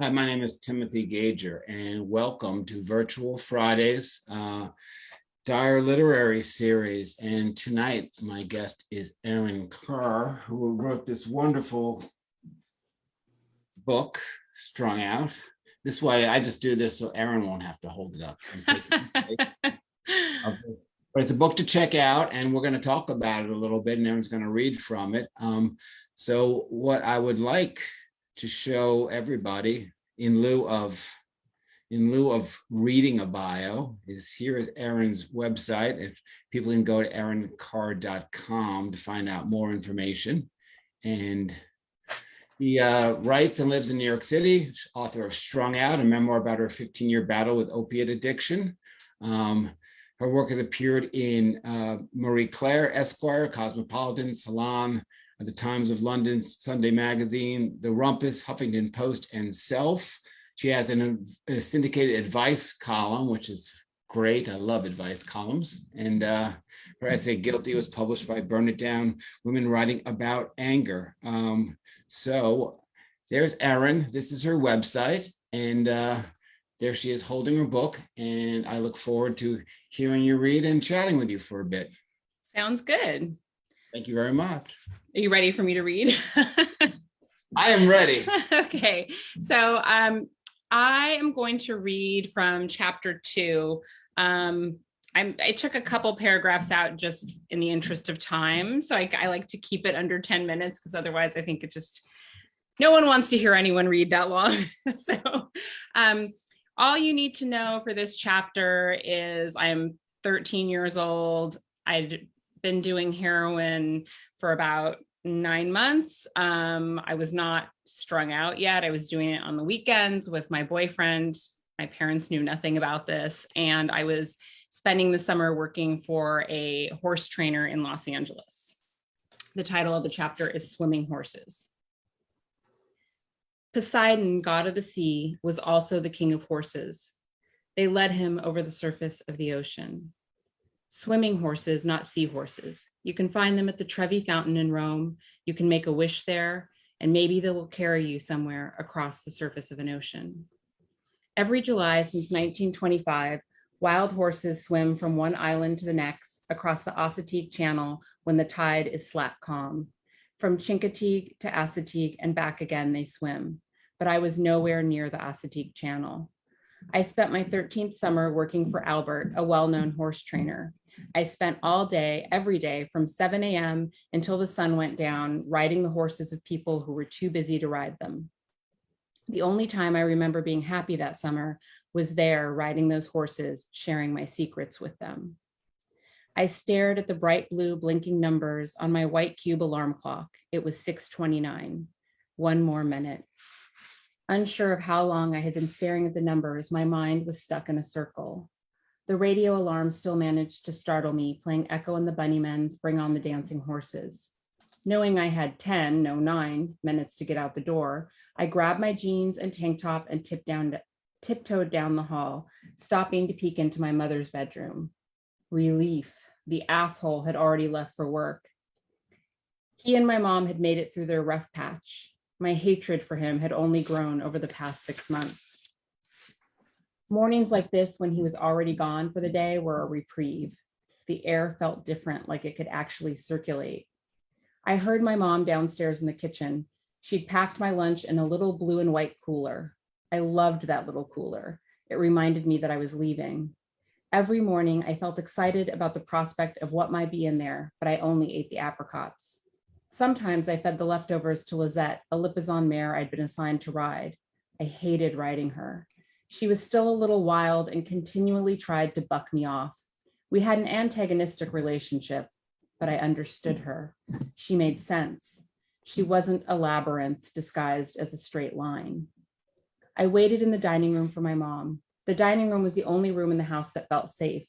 Hi, my name is Timothy Gager, and welcome to Virtual Fridays, Dire Literary Series. And tonight, my guest is Erin Khar, who wrote this wonderful book, Strung Out. This way, I just do this so Erin won't have to hold it up. But it's a book to check out, and we're going to talk about it a little bit, and Erin's going to read from it. So what I would like to show everybody in lieu of reading a bio is here is Erin's website. If people can go to erinkhar.com to find out more information. And he writes and lives in New York City, author of Strung Out, a memoir about her 15-year battle with opiate addiction. Her work has appeared in Marie Claire, Esquire, Cosmopolitan, Salon, The Times of London, Sunday Magazine, The Rumpus, Huffington Post, and Self. She has a syndicated advice column, which is great. I love advice columns. And her essay, Guilty, was published by Burn It Down, Women Writing About Anger. So there's Erin. This is her website. And there she is holding her book. And I look forward to hearing you read and chatting with you for a bit. Sounds good. Thank you very much. Are you ready for me to read? I am ready. Okay. So I am going to read from chapter 2. I took a couple paragraphs out just in the interest of time. So I like to keep it under 10 minutes because otherwise I think no one wants to hear anyone read that long. So all you need to know for this chapter is I'm 13 years old. I'd been doing heroin for about 9 months. I was not strung out yet. I was doing it on the weekends with my boyfriend. My parents knew nothing about this. And I was spending the summer working for a horse trainer in Los Angeles. The title of the chapter is Swimming Horses. Poseidon, god of the sea, was also the king of horses. They led him over the surface of the ocean. Swimming horses, not seahorses. You can find them at the Trevi Fountain in Rome. You can make a wish there, and maybe they will carry you somewhere across the surface of an ocean. Every July since 1925, wild horses swim from one island to the next across the Assateague Channel when the tide is slap calm. From Chincoteague to Assateague and back again they swim, but I was nowhere near the Assateague Channel. I spent my 13th summer working for Albert, a well-known horse trainer. I spent all day, every day, from 7 a.m. until the sun went down, riding the horses of people who were too busy to ride them. The only time I remember being happy that summer was there, riding those horses, sharing my secrets with them. I stared at the bright blue blinking numbers on my white cube alarm clock. It was 6:29. One more minute. Unsure of how long I had been staring at the numbers, my mind was stuck in a circle. The radio alarm still managed to startle me, playing Echo and the Bunnymen's Bring on the Dancing Horses. Knowing I had 9 minutes to get out the door, I grabbed my jeans and tank top and tiptoed down the hall, stopping to peek into my mother's bedroom. Relief. The asshole had already left for work. He and my mom had made it through their rough patch. My hatred for him had only grown over the past 6 months. Mornings like this, when he was already gone for the day, were a reprieve. The air felt different, like it could actually circulate. I heard my mom downstairs in the kitchen. She'd packed my lunch in a little blue and white cooler. I loved that little cooler. It reminded me that I was leaving. Every morning, I felt excited about the prospect of what might be in there, but I only ate the apricots. Sometimes I fed the leftovers to Lizette, a Lipizzan mare I'd been assigned to ride. I hated riding her. She was still a little wild and continually tried to buck me off. We had an antagonistic relationship, but I understood her. She made sense. She wasn't a labyrinth disguised as a straight line. I waited in the dining room for my mom. The dining room was the only room in the house that felt safe.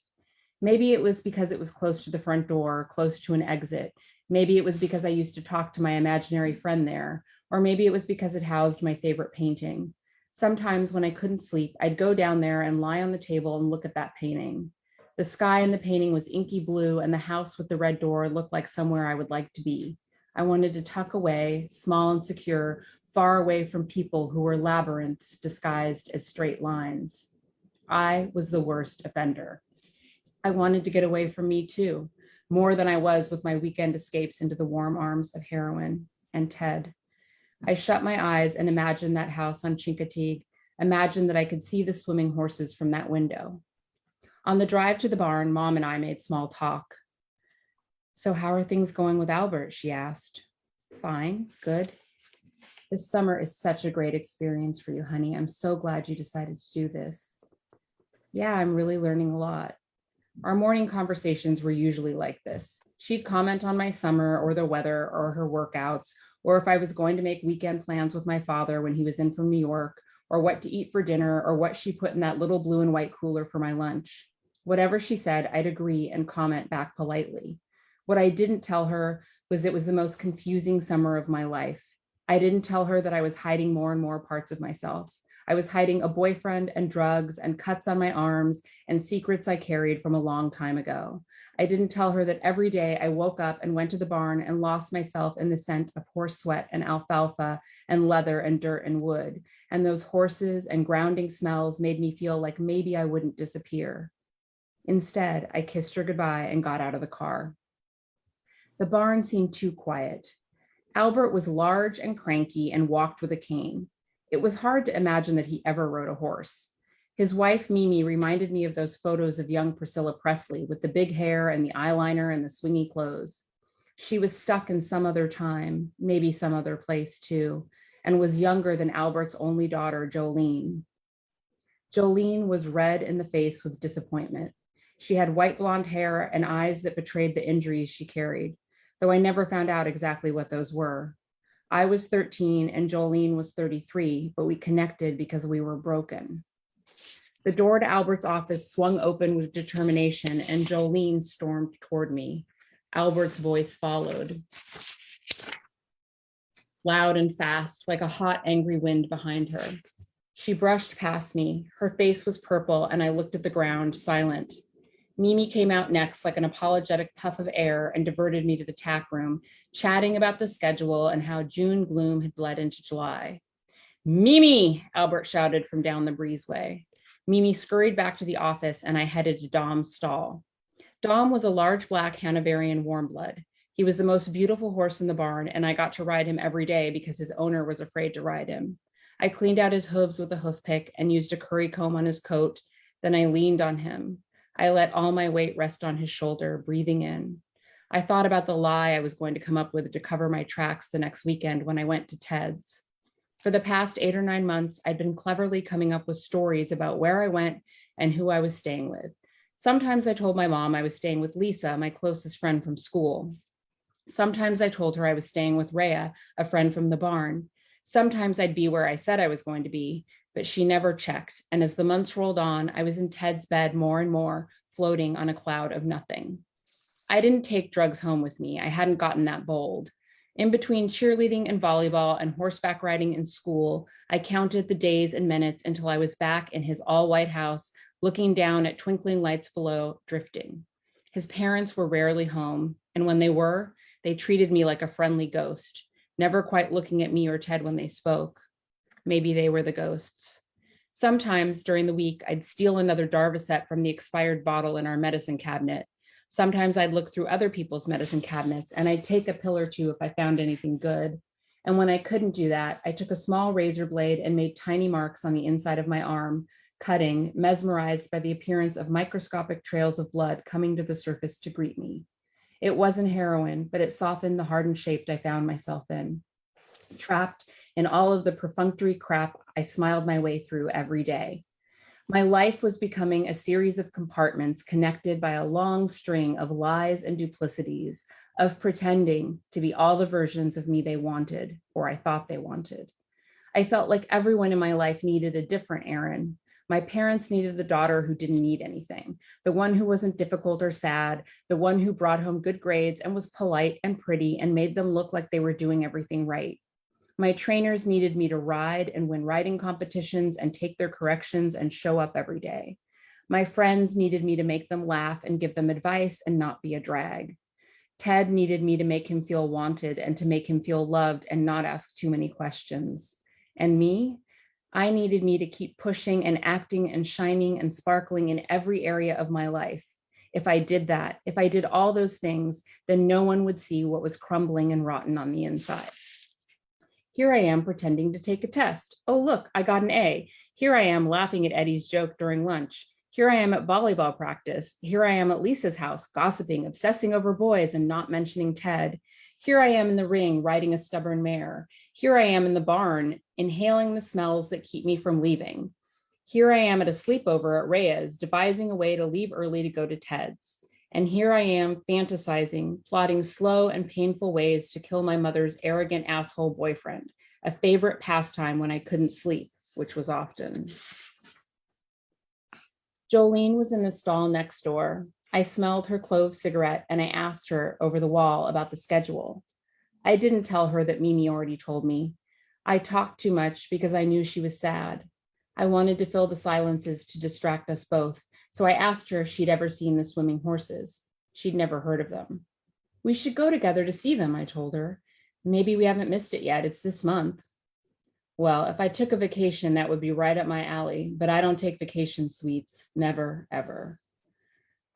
Maybe it was because it was close to the front door, close to an exit. Maybe it was because I used to talk to my imaginary friend there, or maybe it was because it housed my favorite painting. Sometimes when I couldn't sleep, I'd go down there and lie on the table and look at that painting. The sky in the painting was inky blue, and the house with the red door looked like somewhere I would like to be. I wanted to tuck away, small and secure, far away from people who were labyrinths disguised as straight lines. I was the worst offender. I wanted to get away from me too, more than I was with my weekend escapes into the warm arms of heroin and Ted. I shut my eyes and imagined that house on Chincoteague, imagined that I could see the swimming horses from that window. On the drive to the barn, Mom and I made small talk. So how are things going with Albert? She asked. Fine, good. This summer is such a great experience for you, honey. I'm so glad you decided to do this. Yeah, I'm really learning a lot. Our morning conversations were usually like this. She'd comment on my summer or the weather or her workouts, or if I was going to make weekend plans with my father when he was in from New York, or what to eat for dinner, or what she put in that little blue and white cooler for my lunch. Whatever she said, I'd agree and comment back politely. What I didn't tell her was it was the most confusing summer of my life. I didn't tell her that I was hiding more and more parts of myself. I was hiding a boyfriend and drugs and cuts on my arms and secrets I carried from a long time ago. I didn't tell her that every day I woke up and went to the barn and lost myself in the scent of horse sweat and alfalfa and leather and dirt and wood. And those horses and grounding smells made me feel like maybe I wouldn't disappear. Instead, I kissed her goodbye and got out of the car. The barn seemed too quiet. Albert was large and cranky and walked with a cane. It was hard to imagine that he ever rode a horse. His wife, Mimi, reminded me of those photos of young Priscilla Presley with the big hair and the eyeliner and the swingy clothes. She was stuck in some other time, maybe some other place too, and was younger than Albert's only daughter, Jolene. Jolene was red in the face with disappointment. She had white blonde hair and eyes that betrayed the injuries she carried, though I never found out exactly what those were. I was 13 and Jolene was 33, but we connected because we were broken. The door to Albert's office swung open with determination and Jolene stormed toward me. Albert's voice followed, loud and fast, like a hot, angry wind behind her. She brushed past me. Her face was purple and I looked at the ground, silent. Mimi came out next like an apologetic puff of air and diverted me to the tack room, chatting about the schedule and how June gloom had bled into July. Mimi, Albert shouted from down the breezeway. Mimi scurried back to the office and I headed to Dom's stall. Dom was a large black Hanoverian warmblood. He was the most beautiful horse in the barn and I got to ride him every day because his owner was afraid to ride him. I cleaned out his hooves with a hoof pick and used a curry comb on his coat. Then I leaned on him. I let all my weight rest on his shoulder, breathing in. I thought about the lie I was going to come up with to cover my tracks the next weekend when I went to Ted's. For the past 8 or 9 months, I'd been cleverly coming up with stories about where I went and who I was staying with. Sometimes I told my mom I was staying with Lisa, my closest friend from school. Sometimes I told her I was staying with Rhea, a friend from the barn. Sometimes I'd be where I said I was going to be, but she never checked. And as the months rolled on, I was in Ted's bed more and more, floating on a cloud of nothing. I didn't take drugs home with me. I hadn't gotten that bold. In between cheerleading and volleyball and horseback riding in school, I counted the days and minutes until I was back in his all-white house, looking down at twinkling lights below, drifting. His parents were rarely home, and when they were, they treated me like a friendly ghost, never quite looking at me or Ted when they spoke. Maybe they were the ghosts. Sometimes during the week, I'd steal another Darvocet from the expired bottle in our medicine cabinet. Sometimes I'd look through other people's medicine cabinets and I'd take a pill or two if I found anything good. And when I couldn't do that, I took a small razor blade and made tiny marks on the inside of my arm, cutting, mesmerized by the appearance of microscopic trails of blood coming to the surface to greet me. It wasn't heroin, but it softened the hardened shape I found myself in. Trapped in all of the perfunctory crap I smiled my way through every day. My life was becoming a series of compartments connected by a long string of lies and duplicities, of pretending to be all the versions of me they wanted, or I thought they wanted. I felt like everyone in my life needed a different Erin. My parents needed the daughter who didn't need anything, the one who wasn't difficult or sad, the one who brought home good grades and was polite and pretty and made them look like they were doing everything right. My trainers needed me to ride and win riding competitions and take their corrections and show up every day. My friends needed me to make them laugh and give them advice and not be a drag. Ted needed me to make him feel wanted and to make him feel loved and not ask too many questions. And me, I needed me to keep pushing and acting and shining and sparkling in every area of my life. If I did that, if I did all those things, then no one would see what was crumbling and rotten on the inside. Here I am pretending to take a test. Oh, look, I got an A. Here I am laughing at Eddie's joke during lunch. Here I am at volleyball practice. Here I am at Lisa's house, gossiping, obsessing over boys and not mentioning Ted. Here I am in the ring, riding a stubborn mare. Here I am in the barn, inhaling the smells that keep me from leaving. Here I am at a sleepover at Rhea's, devising a way to leave early to go to Ted's. And here I am fantasizing, plotting slow and painful ways to kill my mother's arrogant asshole boyfriend, a favorite pastime when I couldn't sleep, which was often. Jolene was in the stall next door. I smelled her clove cigarette and I asked her over the wall about the schedule. I didn't tell her that Mimi already told me. I talked too much because I knew she was sad. I wanted to fill the silences to distract us both, so I asked her if she'd ever seen the swimming horses. She'd never heard of them. We should go together to see them, I told her. Maybe we haven't missed it yet. It's this month. Well, if I took a vacation, that would be right up my alley, but I don't take vacation suites, never, ever.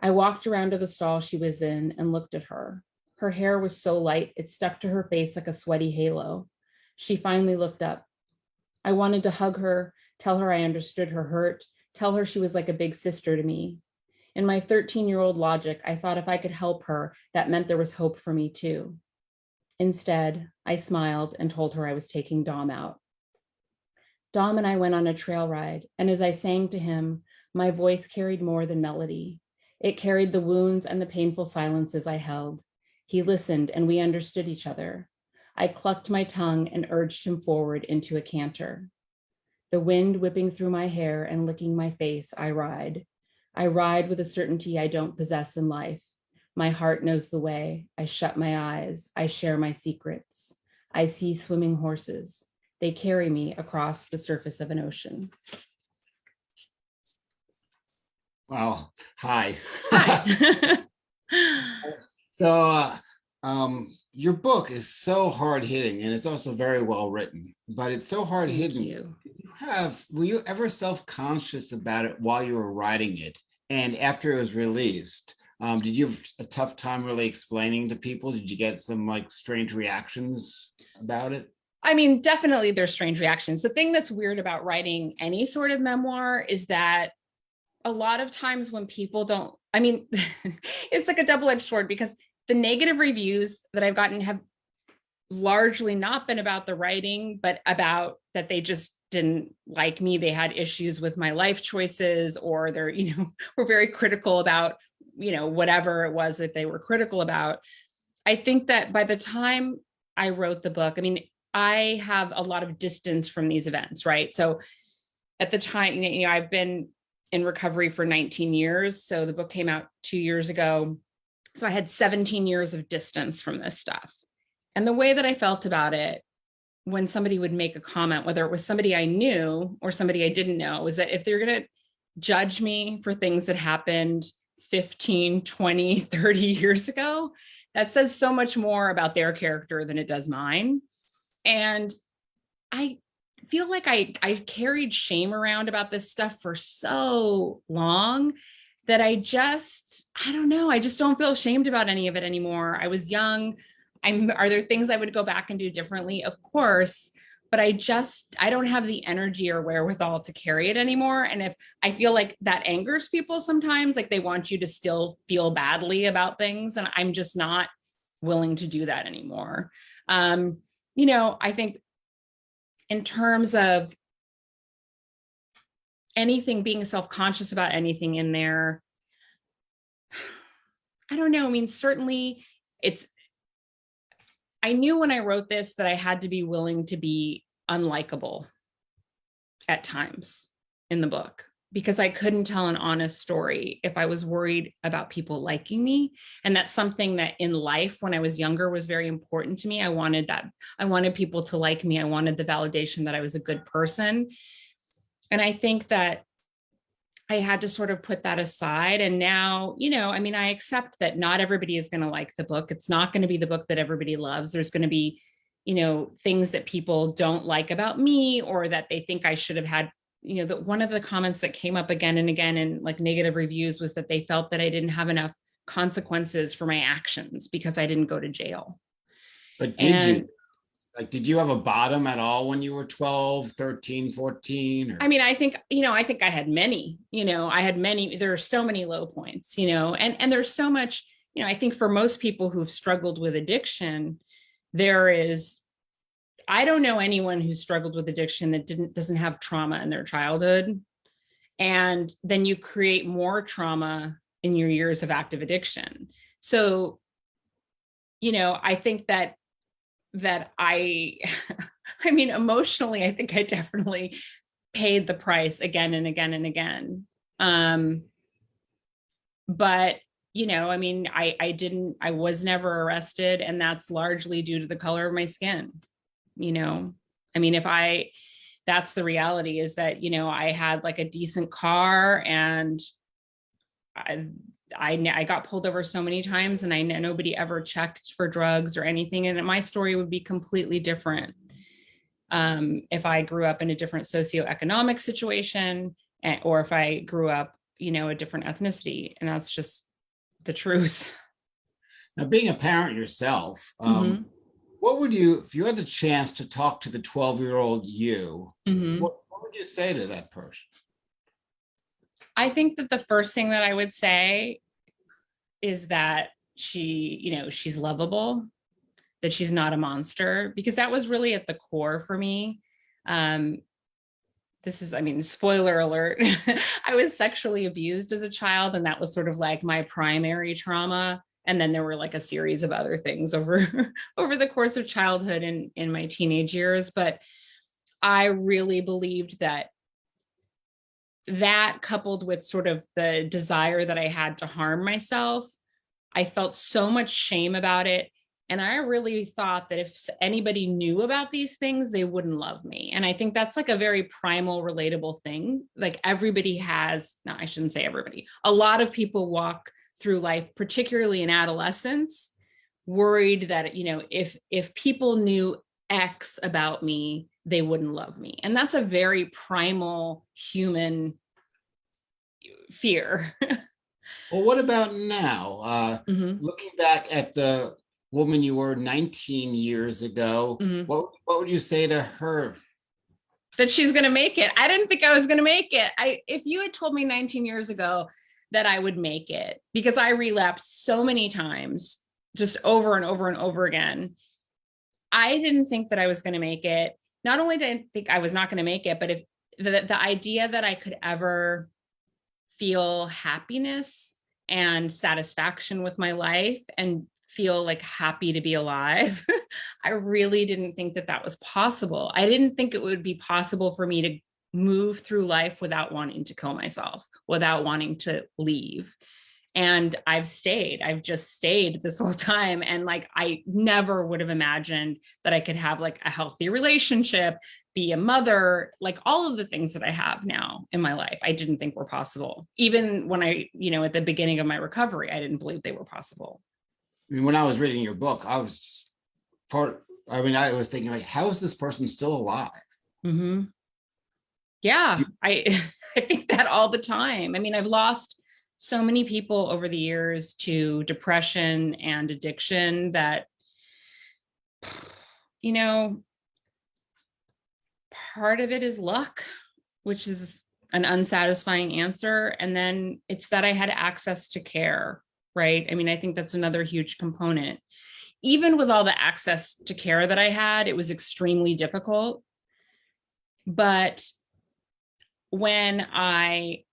I walked around to the stall she was in and looked at her. Her hair was so light, it stuck to her face like a sweaty halo. She finally looked up. I wanted to hug her, tell her I understood her hurt, tell her she was like a big sister to me. In my 13-year-old logic, I thought if I could help her, that meant there was hope for me too. Instead, I smiled and told her I was taking Dom out. Dom and I went on a trail ride, and as I sang to him, my voice carried more than melody. It carried the wounds and the painful silences I held. He listened, and we understood each other. I clucked my tongue and urged him forward into a canter. The wind whipping through my hair and licking my face, I ride. I ride with a certainty I don't possess in life. My heart knows the way. I shut my eyes. I share my secrets. I see swimming horses. They carry me across the surface of an ocean. Wow. Hi. Hi. So your book is so hard hitting and it's also very well written, but it's so hard hitting. Were you ever self-conscious about it while you were writing it and after it was released? Did you have a tough time really explaining to people? Did you get some like strange reactions about it? I mean, definitely there's strange reactions. The thing that's weird about writing any sort of memoir is that a lot of times when people don't, I mean, it's like a double-edged sword because the negative reviews that I've gotten have largely not been about the writing, but about that they just didn't like me. They had issues with my life choices, or they're, were very critical about, whatever it was that they were critical about. I think that by the time I wrote the book, I mean, I have a lot of distance from these events, right? So at the time, I've been in recovery for 19 years. So the book came out 2 years ago. So I had 17 years of distance from this stuff. And the way that I felt about it, when somebody would make a comment, whether it was somebody I knew or somebody I didn't know, was that if they're going to judge me for things that happened 15, 20, 30 years ago, that says so much more about their character than it does mine. And I feel like I carried shame around about this stuff for so long that I don't know, I just don't feel ashamed about any of it anymore. I was young. Are there things I would go back and do differently? Of course, but I don't have the energy or wherewithal to carry it anymore. And if I feel like that angers people sometimes, like they want you to still feel badly about things, and I'm just not willing to do that anymore. I think in terms of anything, being self-conscious about anything in there, I don't know. I mean, certainly I knew when I wrote this that I had to be willing to be unlikable at times in the book, because I couldn't tell an honest story if I was worried about people liking me. And that's something that in life, when I was younger, was very important to me. I wanted that. I wanted people to like me. I wanted the validation that I was a good person. And I think that I had to sort of put that aside. And now, I mean, I accept that not everybody is going to like the book. It's not going to be the book that everybody loves. There's going to be, things that people don't like about me, or that they think I should have had. One of the comments that came up again and again in like negative reviews was that they felt that I didn't have enough consequences for my actions because I didn't go to jail. But did you have a bottom at all when you were 12, 13, 14? Or? I mean, I think I had many, there are so many low points, and there's so much, I think for most people who've struggled with addiction, I don't know anyone who struggled with addiction that doesn't have trauma in their childhood. And then you create more trauma in your years of active addiction. So, I think that I mean, emotionally, I think I definitely paid the price again and again and again. But, I mean, I was never arrested, and that's largely due to the color of my skin. I mean, that's the reality, is that, I had like a decent car, and I got pulled over so many times, and I know nobody ever checked for drugs or anything. And my story would be completely different if I grew up in a different socioeconomic situation, or if I grew up, a different ethnicity. And that's just the truth. Now, being a parent yourself, what would you, if you had the chance to talk to the 12-year-old you, what would you say to that person? I think that the first thing that I would say is that she's lovable, that she's not a monster, because that was really at the core for me. Spoiler alert, I was sexually abused as a child, and that was sort of like my primary trauma. And then there were like a series of other things over the course of childhood and in my teenage years. But I really believed that coupled with sort of the desire that I had to harm myself, I felt so much shame about it. And I really thought that if anybody knew about these things, they wouldn't love me. And I think that's like a very primal, relatable thing. Like everybody has, no, I shouldn't say everybody. A lot of people walk through life, particularly in adolescence, worried that, if people knew X about me, they wouldn't love me. And that's a very primal human fear. Well, what about now? Looking back at the woman you were 19 years ago, what would you say to her? That she's going to make it. I didn't think I was going to make it. If you had told me 19 years ago that I would make it, because I relapsed so many times, just over and over and over again, I didn't think that I was going to make it. Not only did I think I was not going to make it, but if the idea that I could ever feel happiness and satisfaction with my life and feel like happy to be alive, I really didn't think that was possible. I didn't think it would be possible for me to move through life without wanting to kill myself, without wanting to leave. And I've just stayed this whole time. And like, I never would have imagined that I could have like a healthy relationship, be a mother, like all of the things that I have now in my life, I didn't think were possible. Even when at the beginning of my recovery, I didn't believe they were possible. I mean, when I was reading your book, I was thinking like, how is this person still alive? Yeah, I think that all the time. I mean, I've lost so many people over the years to depression and addiction that, part of it is luck, which is an unsatisfying answer. And then it's that I had access to care, right? I mean, I think that's another huge component. Even with all the access to care that I had, it was extremely difficult. But when I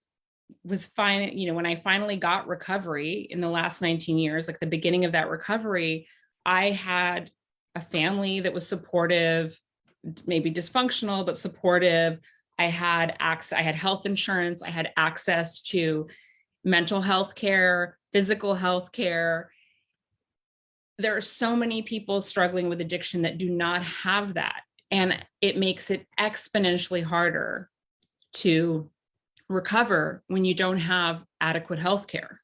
was fine, when I finally got recovery in the last 19 years, like the beginning of that recovery, I had a family that was supportive, maybe dysfunctional, but supportive. I had health insurance. I had access to mental health care, physical health care. There are so many people struggling with addiction that do not have that. And it makes it exponentially harder to recover when you don't have adequate health care.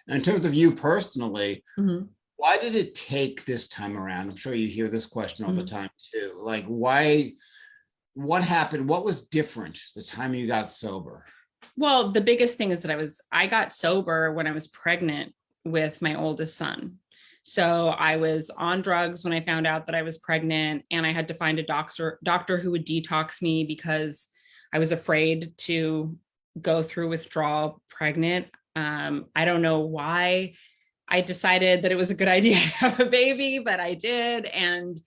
In terms of you personally, Mm-hmm. why did it take this time around? I'm sure you hear this question all the Mm-hmm. time too. Like, why, what happened? What was different the time you got sober? Well, the biggest thing is that I got sober when I was pregnant with my oldest son. So I was on drugs when I found out that I was pregnant, and I had to find a doctor who would detox me because I was afraid to go through withdrawal pregnant. I don't know why I decided that it was a good idea to have a baby, but I did. And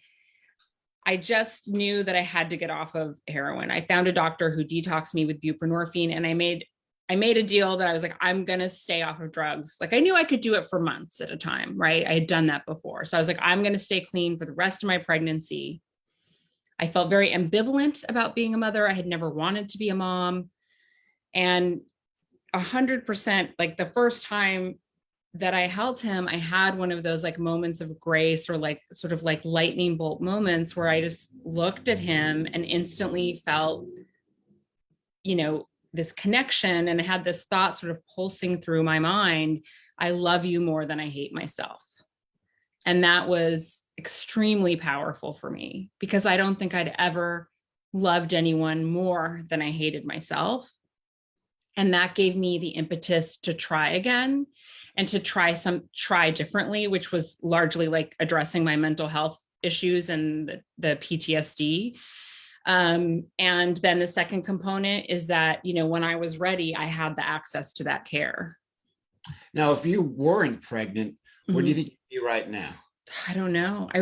I just knew that I had to get off of heroin. I found a doctor who detoxed me with buprenorphine, and I made a deal that I was like, I'm going to stay off of drugs. Like, I knew I could do it for months at a time, right? I had done that before. So I was like, I'm going to stay clean for the rest of my pregnancy. I felt very ambivalent about being a mother. I had never wanted to be a mom. And 100%, like the first time that I held him, I had one of those like moments of grace, or like sort of like lightning bolt moments where I just looked at him and instantly felt, this connection. And I had this thought sort of pulsing through my mind: I love you more than I hate myself. And that was extremely powerful for me, because I don't think I'd ever loved anyone more than I hated myself. And that gave me the impetus to try again, and to try differently, which was largely like addressing my mental health issues and the PTSD. And then the second component is that, when I was ready, I had the access to that care. Now, if you weren't pregnant, where do you Mhm. think you'd be right now? I don't know. I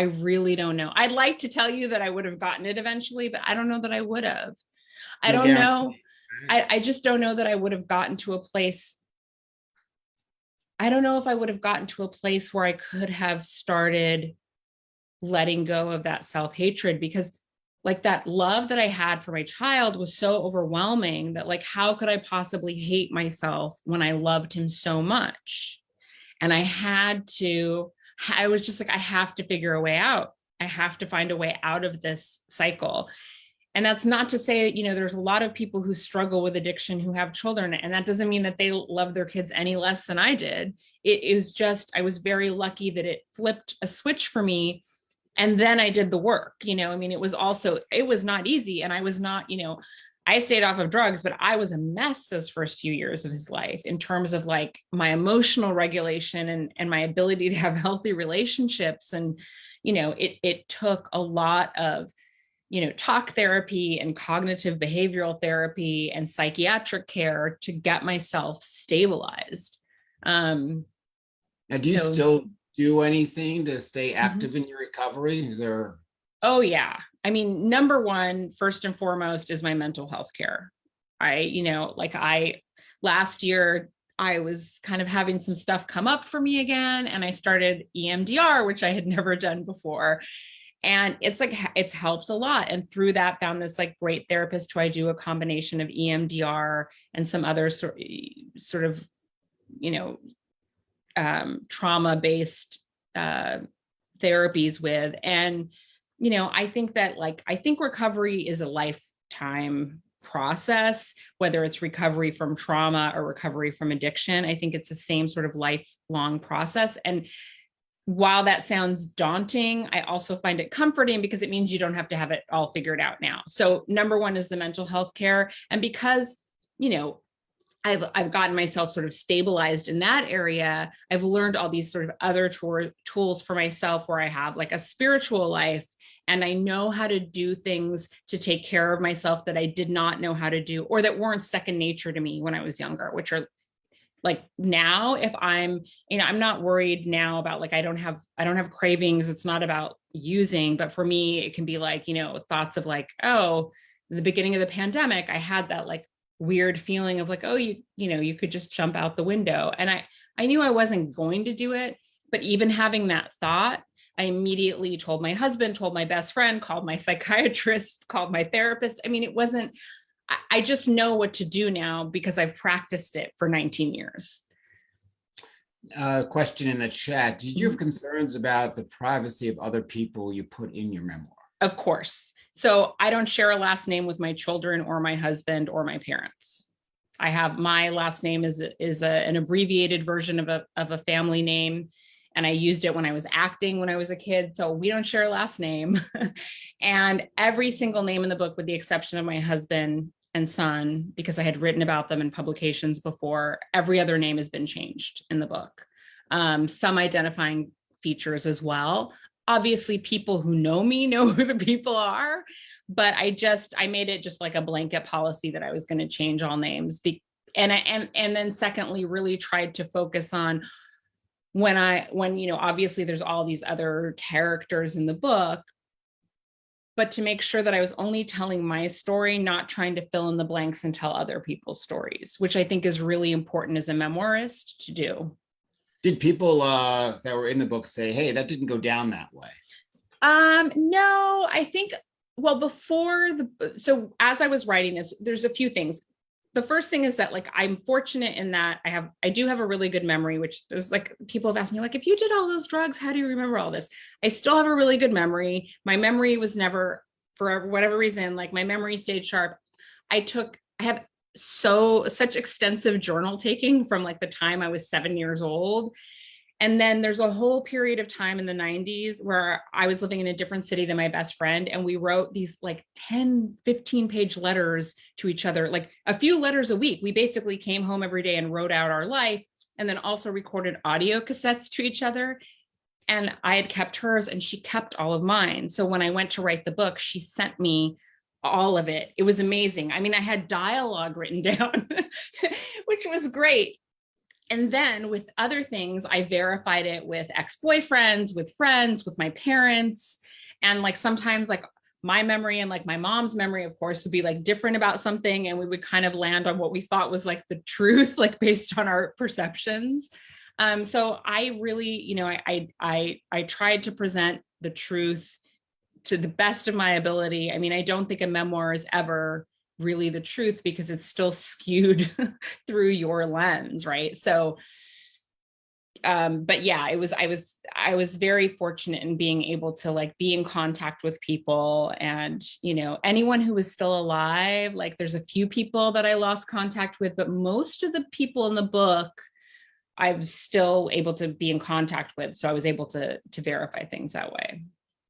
really don't know. I'd like to tell you that I would have gotten it eventually, but I don't know that I would have. I No don't guarantee. know. I just don't know that I would have gotten to a place. I don't know if I would have gotten to a place where I could have started letting go of that self-hatred, because like that love that I had for my child was so overwhelming that, like, how could I possibly hate myself when I loved him so much? And I was just like, I have to figure a way out. I have to find a way out of this cycle. And that's not to say, there's a lot of people who struggle with addiction who have children, and that doesn't mean that they love their kids any less than I did. It was just, I was very lucky that it flipped a switch for me. And then I did the work. It was not easy. And I was not, I stayed off of drugs, but I was a mess those first few years of his life in terms of like my emotional regulation and my ability to have healthy relationships. And, it took a lot of, talk therapy and cognitive behavioral therapy and psychiatric care to get myself stabilized. Now, do you So, still do anything to stay mhm. active in your recovery? Is there? Oh yeah. Number one, first and foremost, is my mental health care. Last year, I was kind of having some stuff come up for me again, and I started EMDR, which I had never done before. And it's helped a lot. And through that, found this like great therapist who I do a combination of EMDR and some other sort of, trauma-based therapies with. And, I think recovery is a lifetime process, whether it's recovery from trauma or recovery from addiction. I think it's the same sort of lifelong process. And while that sounds daunting, I also find it comforting, because it means you don't have to have it all figured out now. So number one is the mental health care. And because, I've gotten myself sort of stabilized in that area, I've learned all these sort of other tools for myself, where I have like a spiritual life, and I know how to do things to take care of myself that I did not know how to do, or that weren't second nature to me when I was younger, which are like now, if I'm not worried now about like, I don't have cravings. It's not about using, but for me, it can be like, thoughts of like, oh, the beginning of the pandemic, I had that like weird feeling of like, oh, you could just jump out the window. And I knew I wasn't going to do it, but even having that thought, I immediately told my husband, told my best friend, called my psychiatrist, called my therapist. It wasn't, I just know what to do now because I've practiced it for 19 years. Question in the chat. Did you have concerns about the privacy of other people you put in your memoir? Of course. So I don't share a last name with my children or my husband or my parents. I have my last name is an abbreviated version of a family name. And I used it when I was acting when I was a kid. So we don't share a last name. And every single name in the book, with the exception of my husband and son, because I had written about them in publications before, every other name has been changed in the book. Some identifying features as well. Obviously, people who know me know who the people are, but I made it just like a blanket policy that I was going to change all names. And then secondly, really tried to focus on when obviously there's all these other characters in the book, but to make sure that I was only telling my story, not trying to fill in the blanks and tell other people's stories, which I think is really important as a memoirist to do. Did people that were in the book say, hey, that didn't go down that way? No, I think, well, so as I was writing this, there's a few things. The first thing is that like, I'm fortunate in that I do have a really good memory, which is like, people have asked me like, if you did all those drugs, how do you remember all this? I still have a really good memory. My memory was never, for whatever reason, like my memory stayed sharp. I have such extensive journal taking from like the time I was 7 years old. And then there's a whole period of time in the 90s where I was living in a different city than my best friend. And we wrote these like 10, 15 page letters to each other, like a few letters a week. We basically came home every day and wrote out our life, and then also recorded audio cassettes to each other. And I had kept hers and she kept all of mine. So when I went to write the book, she sent me all of it. It was amazing. I mean, I had dialogue written down, which was great. And then with other things, I verified it with ex-boyfriends, with friends, with my parents. And like sometimes like my memory and like my mom's memory, of course, would be like different about something. And we would kind of land on what we thought was like the truth, like based on our perceptions. So I really, I tried to present the truth to the best of my ability. I mean, I don't think a memoir is ever really the truth because it's still skewed through your lens, right? So, but yeah, I was very fortunate in being able to like be in contact with people, and anyone who was still alive. Like, there's a few people that I lost contact with, but most of the people in the book I'm still able to be in contact with. So I was able to verify things that way.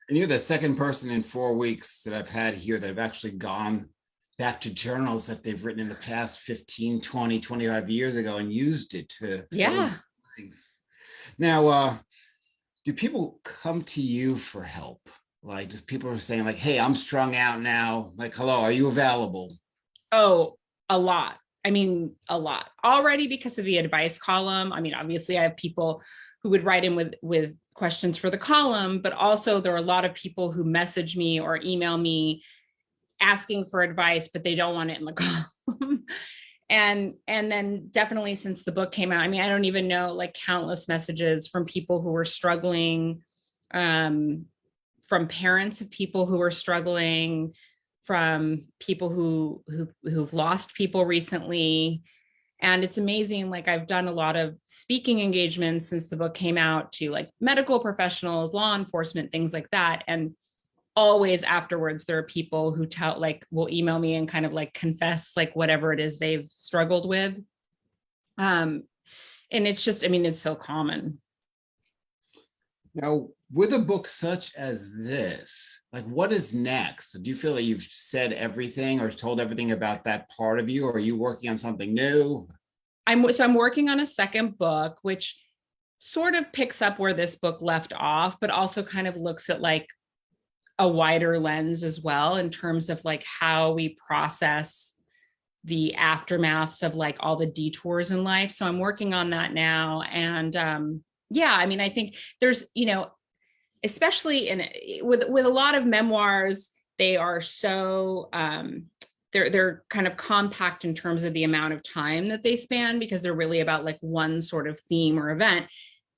And you're the second person in 4 weeks that I've had here that have actually gone back to journals that they've written in the past 15, 20, 25 years ago and used it to fill in things. Now, do people come to you for help? Like, do people are saying like, hey, I'm strung out now. Like, hello, are you available? Oh, a lot. I mean, a lot already because of the advice column. I mean, obviously I have people who would write in with questions for the column, but also there are a lot of people who message me or email me asking for advice, but they don't want it in the column. And then definitely since the book came out, I mean, I don't even know, like countless messages from people who were struggling, from parents of people who were struggling, from people who've lost people recently. And it's amazing. Like, I've done a lot of speaking engagements since the book came out to like medical professionals, law enforcement, things like that. And always afterwards, there are people who will email me and kind of like confess like whatever it is they've struggled with. And it's just, I mean, it's so common. Now, with a book such as this, like, what is next? Do you feel that you've said everything or told everything about that part of you? Or are you working on something new? I'm working on a second book, which sort of picks up where this book left off, but also kind of looks at like a wider lens as well, in terms of like how we process the aftermaths of like all the detours in life. So I'm working on that now. And yeah, I mean, I think there's, especially with a lot of memoirs, they are so, they're kind of compact in terms of the amount of time that they span, because they're really about like one sort of theme or event.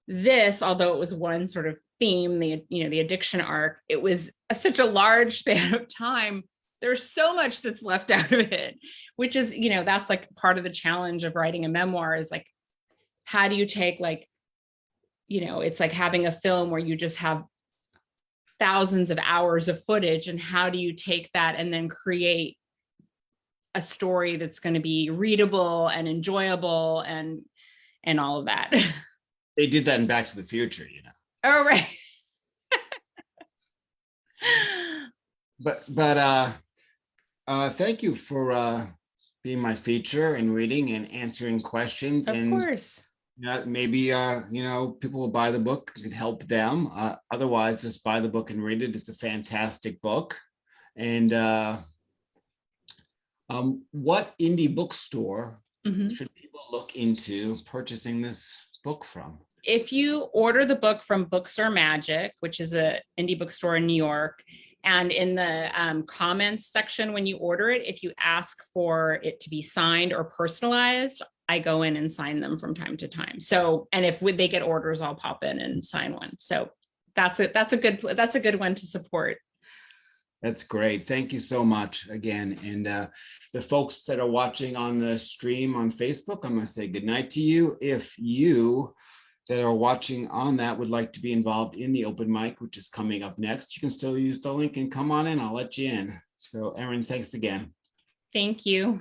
This, although it was one sort of theme, the addiction arc, it was such a large span of time. There's so much that's left out of it, which is, that's like part of the challenge of writing a memoir, is like, how do you take like, it's like having a film where you just have thousands of hours of footage, and how do you take that and then create a story that's going to be readable and enjoyable and all of that. They did that in Back to the Future, you know. Oh, right. But thank you for being my feature and reading and answering questions. Of and course. maybe people will buy the book and help them. Otherwise, just buy the book and read it. It's a fantastic book. And what indie bookstore should people look into purchasing this book from? If you order the book from Books or Magic, which is an indie bookstore in New York, and in the comments section when you order it, if you ask for it to be signed or personalized, I go in and sign them from time to time. So, and if they get orders, I'll pop in and sign one. So that's a good one to support. That's great. Thank you so much again. And the folks that are watching on the stream on Facebook, I'm going to say goodnight to you. If you that are watching on that would like to be involved in the open mic, which is coming up next, you can still use the link and come on in. I'll let you in. So Erin, thanks again. Thank you.